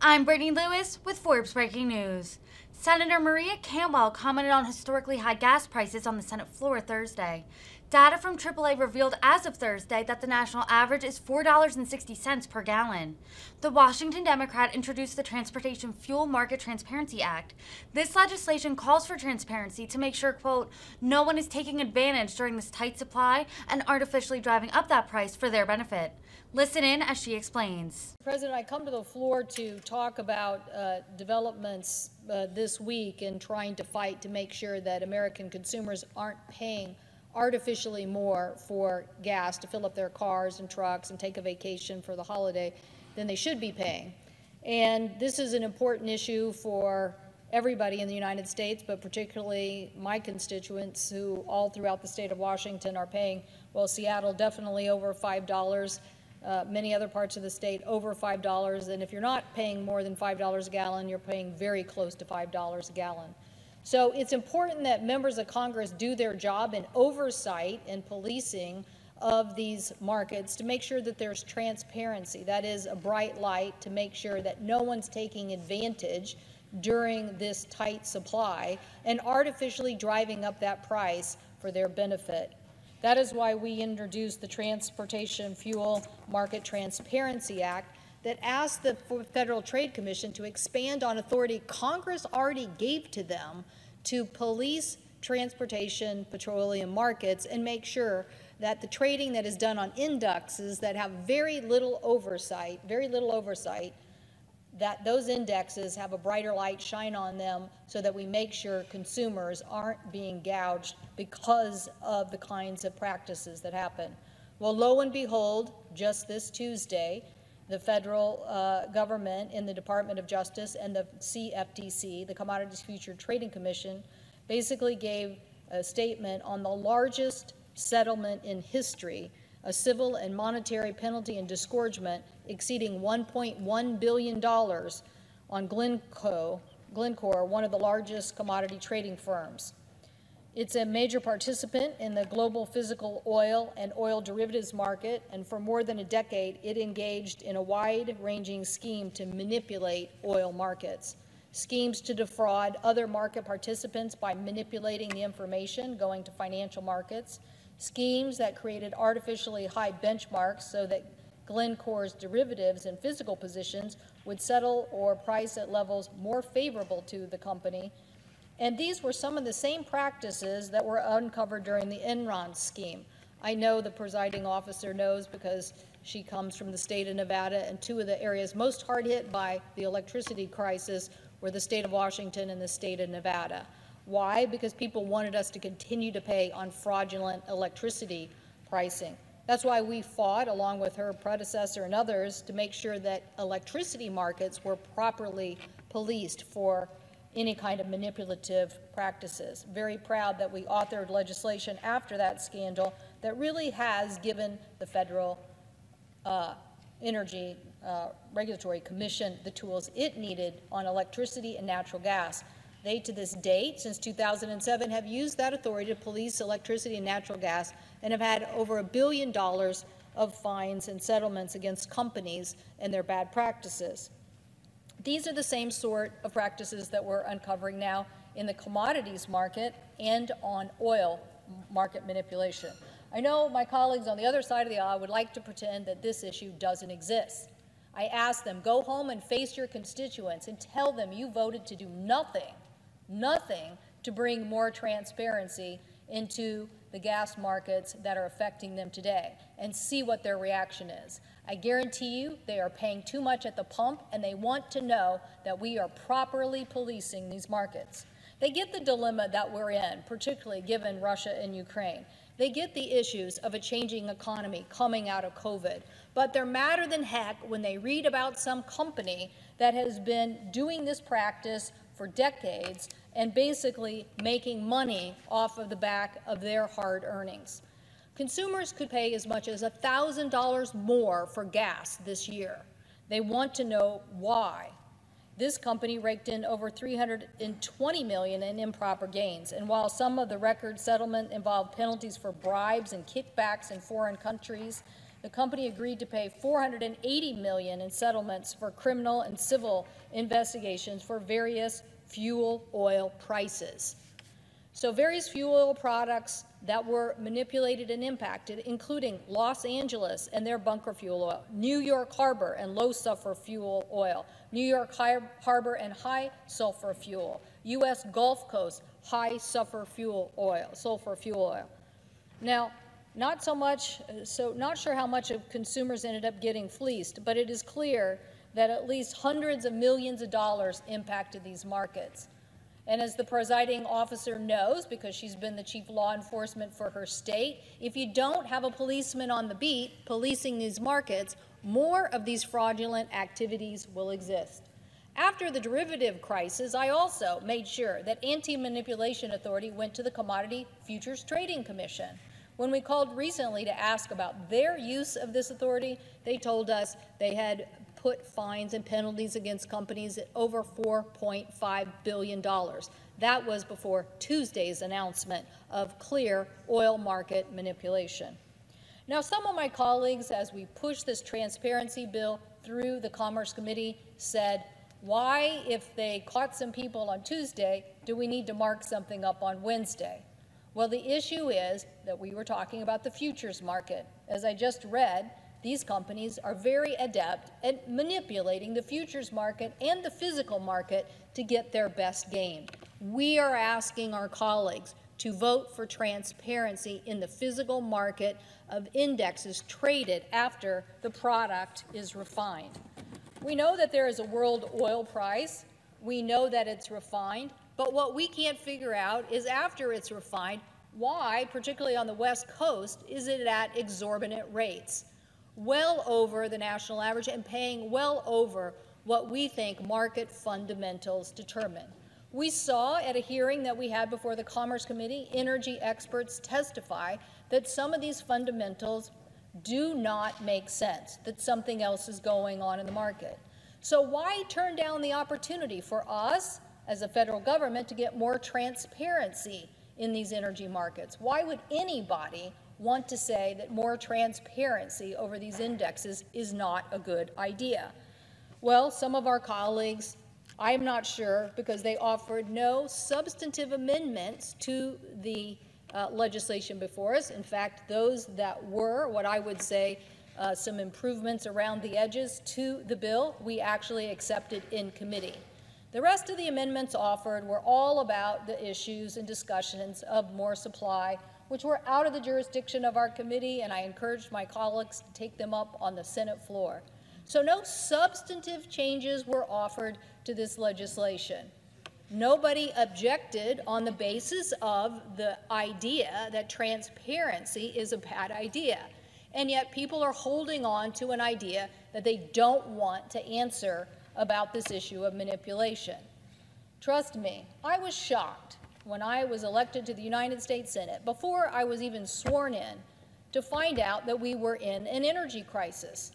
I'm Brittany Lewis with Forbes Breaking News. Senator Maria Cantwell commented on historically high gas prices on the Senate floor Thursday. Data from AAA revealed as of Thursday that the national average is $4.60 per gallon. The Washington Democrat introduced the Transportation Fuel Market Transparency Act. This legislation calls for transparency to make sure, quote, no one is taking advantage during this tight supply and artificially driving up that price for their benefit. Listen in as she explains. President, I come to the floor to talk about developments this week in trying to fight to make sure that American consumers aren't paying artificially more for gas to fill up their cars and trucks and take a vacation for the holiday than they should be paying. And this is an important issue for everybody in the United States, but particularly my constituents who all throughout the state of Washington are paying, well, Seattle definitely over $5, many other parts of the state over $5, and if you're not paying more than $5 a gallon, you're paying very close to $5 a gallon. So it's important that members of Congress do their job in oversight and policing of these markets to make sure that there's transparency. That is a bright light to make sure that no one's taking advantage during this tight supply and artificially driving up that price for their benefit. That is why we introduced the Transportation Fuel Market Transparency Act that asked the Federal Trade Commission to expand on authority Congress already gave to them to police transportation petroleum markets and make sure that the trading that is done on indexes that have very little oversight, that those indexes have a brighter light shine on them so that we make sure consumers aren't being gouged because of the kinds of practices that happen. Well, lo and behold, just this Tuesday, the federal government in the Department of Justice and the CFTC, the Commodities Futures Trading Commission, basically gave a statement on the largest settlement in history, a civil and monetary penalty and disgorgement exceeding $1.1 billion on Glencore, one of the largest commodity trading firms. It's a major participant in the global physical oil and oil derivatives market, and for more than a decade, it engaged in a wide-ranging scheme to manipulate oil markets, schemes to defraud other market participants by manipulating the information going to financial markets, schemes that created artificially high benchmarks so that Glencore's derivatives and physical positions would settle or price at levels more favorable to the company. And these were some of the same practices that were uncovered during the Enron scheme. I know the presiding officer knows because she comes from the state of Nevada, and two of the areas most hard hit by the electricity crisis were the state of Washington and the state of Nevada. Why? Because people wanted us to continue to pay on fraudulent electricity pricing. That's why we fought, along with her predecessor and others, to make sure that electricity markets were properly policed for any kind of manipulative practices. Very proud that we authored legislation after that scandal that really has given the Federal Energy Regulatory Commission the tools it needed on electricity and natural gas. They, to this date, since 2007, have used that authority to police electricity and natural gas and have had over $1 billion of fines and settlements against companies and their bad practices. These are the same sort of practices that we're uncovering now in the commodities market and on oil market manipulation. I know my colleagues on the other side of the aisle would like to pretend that this issue doesn't exist. I ask them, go home and face your constituents and tell them you voted to do nothing to bring more transparency into the gas markets that are affecting them today, and see what their reaction is. I guarantee you they are paying too much at the pump, and they want to know that we are properly policing these markets. They get the dilemma that we're in, particularly given Russia and Ukraine. They get the issues of a changing economy coming out of COVID, but they're madder than heck when they read about some company that has been doing this practice for decades and basically making money off of the back of their hard earnings. Consumers could pay as much as $1,000 more for gas this year. They want to know why. This company raked in over $320 million in improper gains, and while some of the record settlement involved penalties for bribes and kickbacks in foreign countries, The company agreed to pay $480 million in settlements for criminal and civil investigations for various fuel oil prices. So various fuel oil products that were manipulated and impacted, including Los Angeles and their bunker fuel oil, New York Harbor and low sulfur fuel oil, New York Harbor and high sulfur fuel, U.S. Gulf Coast high sulfur fuel oil. Now, not sure how much of consumers ended up getting fleeced, but it is clear that at least hundreds of millions of dollars impacted these markets. And as the presiding officer knows, because she's been the chief law enforcement for her state, if you don't have a policeman on the beat policing these markets, more of these fraudulent activities will exist. After the derivative crisis, I also made sure that Anti-Manipulation Authority went to the Commodity Futures Trading Commission. When we called recently to ask about their use of this authority, they told us they had put fines and penalties against companies at over $4.5 billion. That was before Tuesday's announcement of clear oil market manipulation. Now, some of my colleagues, as we push this transparency bill through the Commerce Committee, said, why, if they caught some people on Tuesday, do we need to mark something up on Wednesday? Well, the issue is that we were talking about the futures market. As I just read, these companies are very adept at manipulating the futures market and the physical market to get their best gain. We are asking our colleagues to vote for transparency in the physical market of indexes traded after the product is refined. We know that there is a world oil price. We know that it's refined. But what we can't figure out is after it's refined, why, particularly on the West Coast, is it at exorbitant rates? Well over the national average and paying well over what we think market fundamentals determine. We saw at a hearing that we had before the Commerce Committee, energy experts testify that some of these fundamentals do not make sense, that something else is going on in the market. So why turn down the opportunity for us as a federal government to get more transparency in these energy markets? Why would anybody want to say that more transparency over these indexes is not a good idea? Well, some of our colleagues, I'm not sure, because they offered no substantive amendments to the legislation before us. In fact, those that were what I would say some improvements around the edges to the bill, we actually accepted in committee. The rest of the amendments offered were all about the issues and discussions of more supply, which were out of the jurisdiction of our committee, and I encouraged my colleagues to take them up on the Senate floor. So no substantive changes were offered to this legislation. Nobody objected on the basis of the idea that transparency is a bad idea. And yet people are holding on to an idea that they don't want to answer about this issue of manipulation. Trust me, I was shocked when I was elected to the United States Senate, before I was even sworn in, to find out that we were in an energy crisis,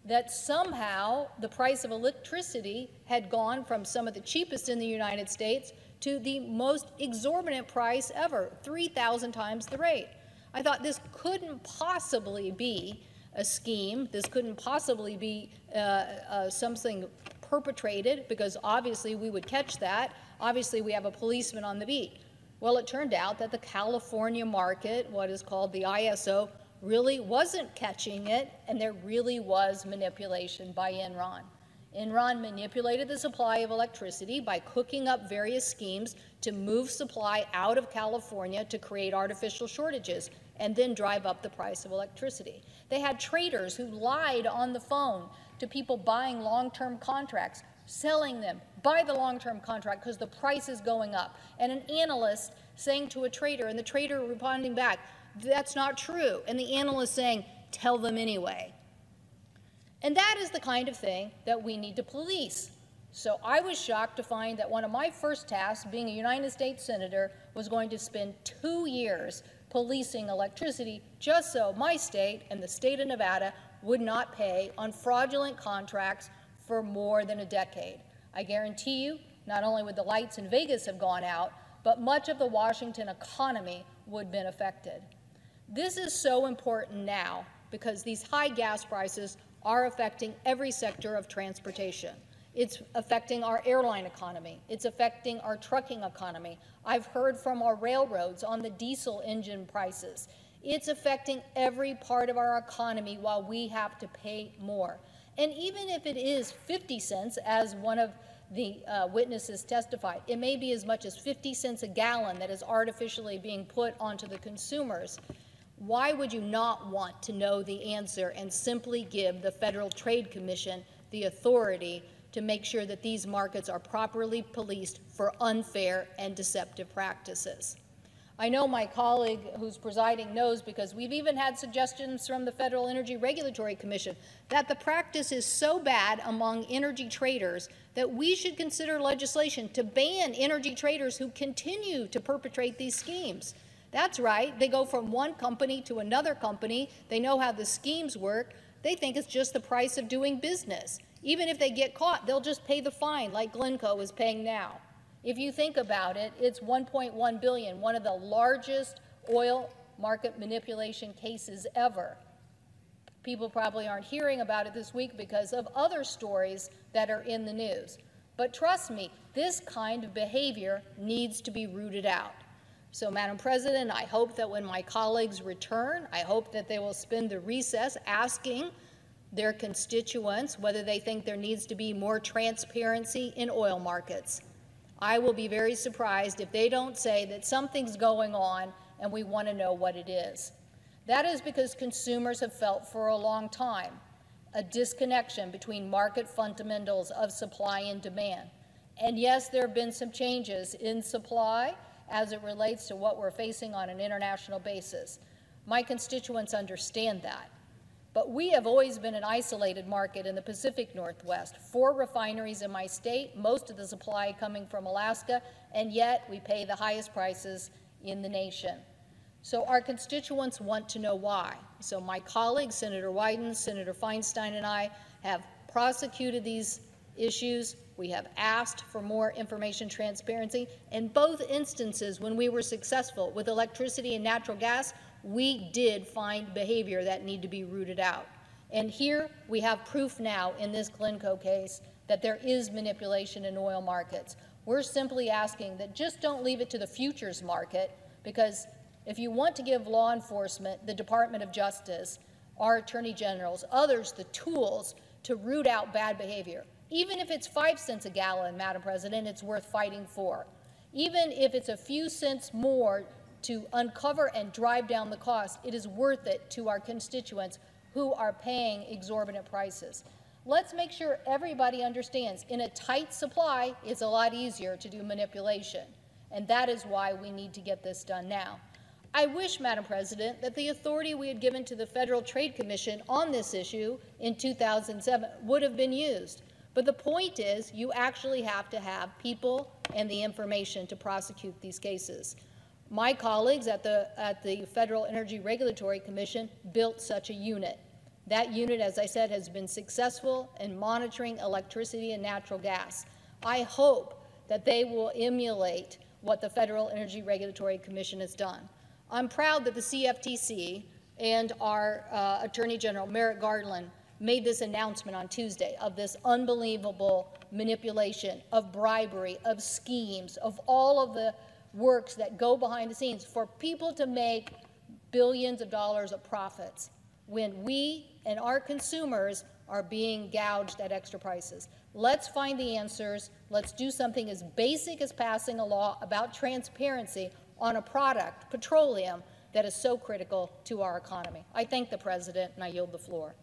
that somehow the price of electricity had gone from some of the cheapest in the United States to the most exorbitant price ever, 3,000 times the rate. I thought this couldn't possibly be a scheme. This couldn't possibly be something perpetrated, because obviously we would catch that. Obviously we have a policeman on the beat. Well, it turned out that the California market, what is called the ISO, really wasn't catching it, and there really was manipulation by Enron. Enron manipulated the supply of electricity by cooking up various schemes to move supply out of California to create artificial shortages and then drive up the price of electricity. They had traders who lied on the phone to people buying long-term contracts, selling them, buy the long-term contract because the price is going up, and an analyst saying to a trader, and the trader responding back, that's not true, and the analyst saying, tell them anyway. And that is the kind of thing that we need to police. So I was shocked to find that one of my first tasks, being a United States Senator, was going to spend 2 years policing electricity just so my state and the state of Nevada would not pay on fraudulent contracts for more than a decade. I guarantee you, not only would the lights in Vegas have gone out, but much of the Washington economy would have been affected. This is so important now because these high gas prices are affecting every sector of transportation. It's affecting our airline economy. It's affecting our trucking economy. I've heard from our railroads on the diesel engine prices. It's affecting every part of our economy while we have to pay more. And even if it is 50 cents, as one of the witnesses testified, it may be as much as 50 cents a gallon that is artificially being put onto the consumers. Why would you not want to know the answer and simply give the Federal Trade Commission the authority to make sure that these markets are properly policed for unfair and deceptive practices? I know my colleague who's presiding knows, because we've even had suggestions from the Federal Energy Regulatory Commission, that the practice is so bad among energy traders that we should consider legislation to ban energy traders who continue to perpetrate these schemes. That's right. They go from one company to another company. They know how the schemes work. They think it's just the price of doing business. Even if they get caught, they'll just pay the fine like Glencoe is paying now. If you think about it, it's $1.1 billion, one of the largest oil market manipulation cases ever. People probably aren't hearing about it this week because of other stories that are in the news. But trust me, this kind of behavior needs to be rooted out. So, Madam President, I hope that when my colleagues return, I hope that they will spend the recess asking their constituents whether they think there needs to be more transparency in oil markets. I will be very surprised if they don't say that something's going on and we want to know what it is. That is because consumers have felt for a long time a disconnection between market fundamentals of supply and demand. And yes, there have been some changes in supply as it relates to what we're facing on an international basis. My constituents understand that. But we have always been an isolated market in the Pacific Northwest. 4 refineries in my state, most of the supply coming from Alaska, and yet we pay the highest prices in the nation. So our constituents want to know why. So my colleagues, Senator Wyden, Senator Feinstein, and I have prosecuted these issues. We have asked for more information transparency. In both instances, when we were successful with electricity and natural gas, we did find behavior that need to be rooted out. And here we have proof now in this Glencoe case that there is manipulation in oil markets. We're simply asking that just don't leave it to the futures market, because if you want to give law enforcement, the Department of Justice, our attorney generals, others, the tools to root out bad behavior, even if it's 5 cents a gallon, Madam President, it's worth fighting for. Even if it's a few cents more to uncover and drive down the cost, it is worth it to our constituents who are paying exorbitant prices. Let's make sure everybody understands in a tight supply, it's a lot easier to do manipulation. And that is why we need to get this done now. I wish, Madam President, that the authority we had given to the Federal Trade Commission on this issue in 2007 would have been used. But the point is, you actually have to have people and the information to prosecute these cases. My colleagues at the Federal Energy Regulatory Commission built such a unit. That unit, as I said, has been successful in monitoring electricity and natural gas. I hope that they will emulate what the Federal Energy Regulatory Commission has done. I'm proud that the CFTC and our Attorney General, Merrick Garland, made this announcement on Tuesday of this unbelievable manipulation, of bribery, of schemes, of all of the works that go behind the scenes for people to make billions of dollars of profits when we and our consumers are being gouged at extra prices. Let's find the answers. Let's do something as basic as passing a law about transparency on a product, petroleum, that is so critical to our economy. I thank the President, and I yield the floor.